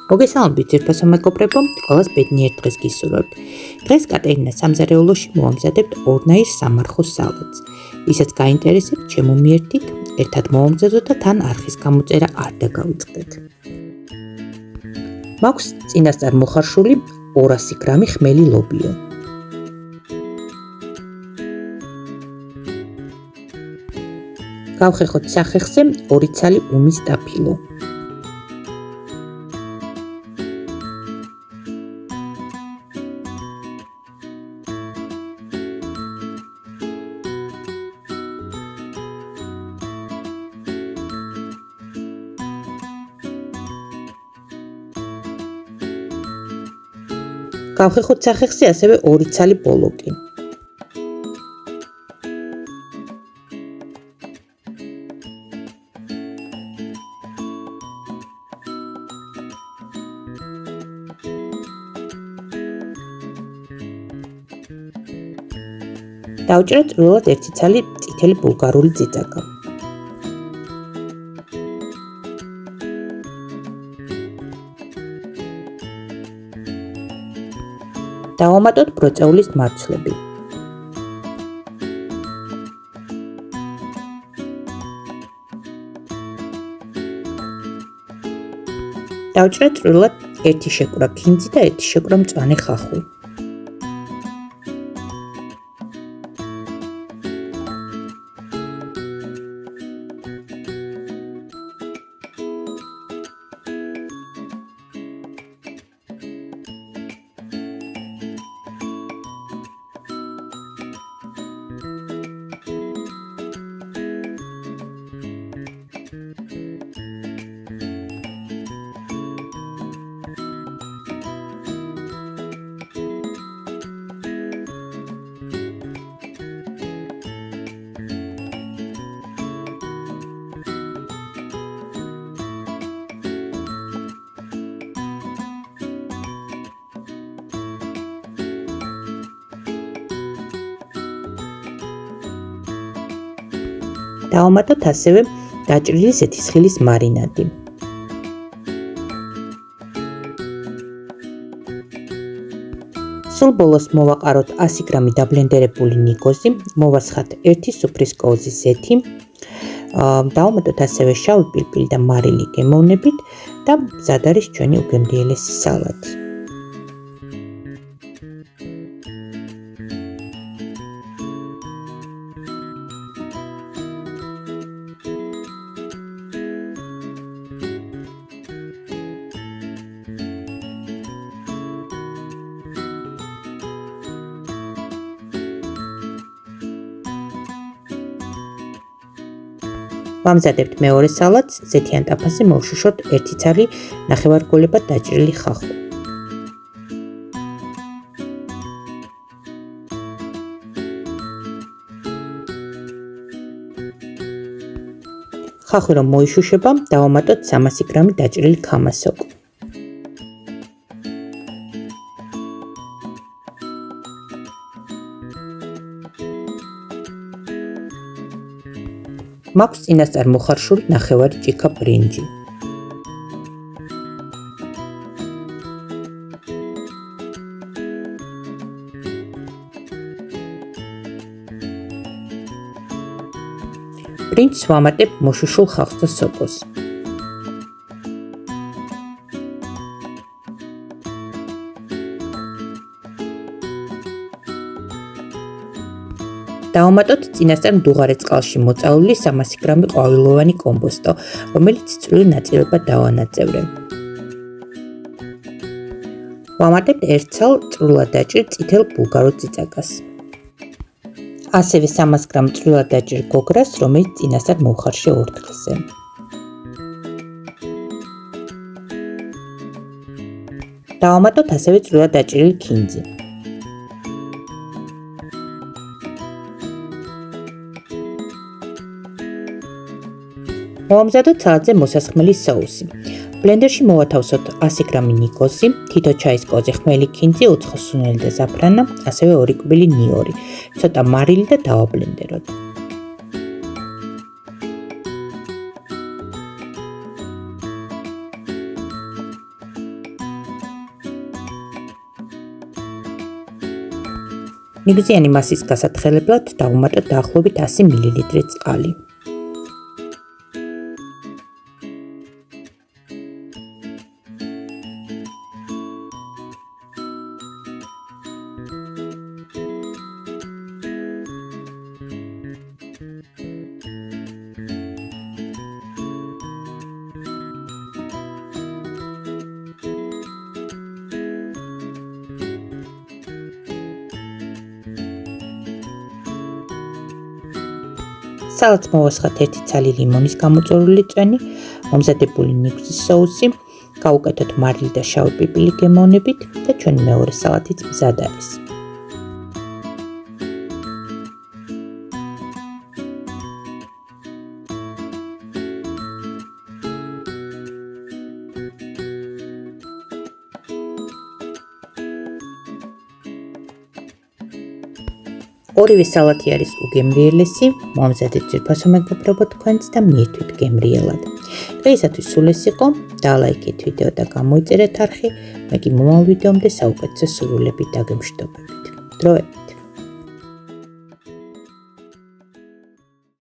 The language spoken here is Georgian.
მოგესალმებით ძვირფასო მეგობრებო, ყველას ბედნიერ დღეს გისურვებთ. დღეს კატერინას სამზარეულოში მოვამზადებთ ორნაირ სამარხოს სალატს. ვისაც გაინტერესებთ, შემომიერთით, ერთად მოვამზადოთ და თან არხის გამოწერა არ დაგავიწყდეთ. მაქვს წინასწარ მოხარშული 200 გრამი ხმელი ლობიო. გავხეხოთ სახეხზე 2 ცალი უმის ტაფილო. გავხეხოთ სახეხზე ასევე 2 ცალი ბოლოკი. დავჭრეთ წვრილად 1 ცალი წითელი ბულგარული წიწაკა. დავამატოთ ბროწეულის მარცვლები. დავჭრეთ წვრილად 1 შეკვრა ქინძი და 1 შეკვრა მწვანე ხახვი. დავამატოთ ასევე დაჭრილი ზეთისხილის მარინადი. სულ ბოლოს მოვაყაროთ 100 გრამი დაბლენდერებული ნიკოზი, მოვასხათ 1 სუფრის კოვზი ზეთი, დავამატოთ ასევე შავი პილპილი და მარილი გემოვნებით და მზად არის ჩვენი უგემრიელესი სალატი. ვამზადებთ მეორე სალატს, ზეთიან ტაფაზე მოვშუშოთ 1 ცალი ნახევარგოლებად დაჭრილი ხახვი. ხახვი რომ მოიშუშება, დავამატოთ 300 გრამი დაჭრილი ქამასოკო. მაქვს წინასწარ მოხარშული ნახევარი ჭიქა ბრინჯი. ბრინჯს ვამატებ მოშუშულ ხავსს და სოკოს. დავამატოთ წინასწარ მდუღარე წყალში მოწაული 300 გრამი ყვავილოვანი კომბოსტო, რომელიც წვრილი ნაწილებად დავანაწევრე. ვამატებთ 1 ცალ წვრილად დაჭრილ წითელ ბულგარულ წიწაკას. ასევე 300 გრამ წვრილად დაჭრილ გოგრას, რომელიც წინასწარ მოვხარშე 2 დღეზე. დავამატოთ ასევე წვრილად დაჭრილი ქინძი. მოვამზადოთ სალატზე მოსასხმელი соуსი. ბლენდერში მოვათავსოთ 100 გრამი ნიკოზი, თითო ჩაის კოზი, ხმელი ქინძი, უცხო სუნელი და ზაფრანა, ასევე 2 კბილი ნიორი, ცოტა მარილი და დავაბლენდეროთ. მიგზიანი მასის გასათხელებლად დავუმატოთ დაახლოებით 100 მლ წყალი. სალატს მოვასხათ 1 ცალი ლიმონის გამოწვეული წვენი, მომზადებული ნიგვზის соуსი, გავუკეთოთ მარილი და შავი პიპილი გემოვნებით და ჩვენი მეორე სალათიც მზად არის. ორივე სალათი არის უგემრიელესი, მომზადეთ ძვირფასო მეგობრებო თქვენც და მიირთვით გემრიელად. დღეისათვის სულ ეს იყო, დალაიქეთ ვიდეო და გამოიწერეთ არხი, მე კი მომავალ ვიდეომდე საუკეთესო სურვილებით დაგემშვიდობებით. დროებით.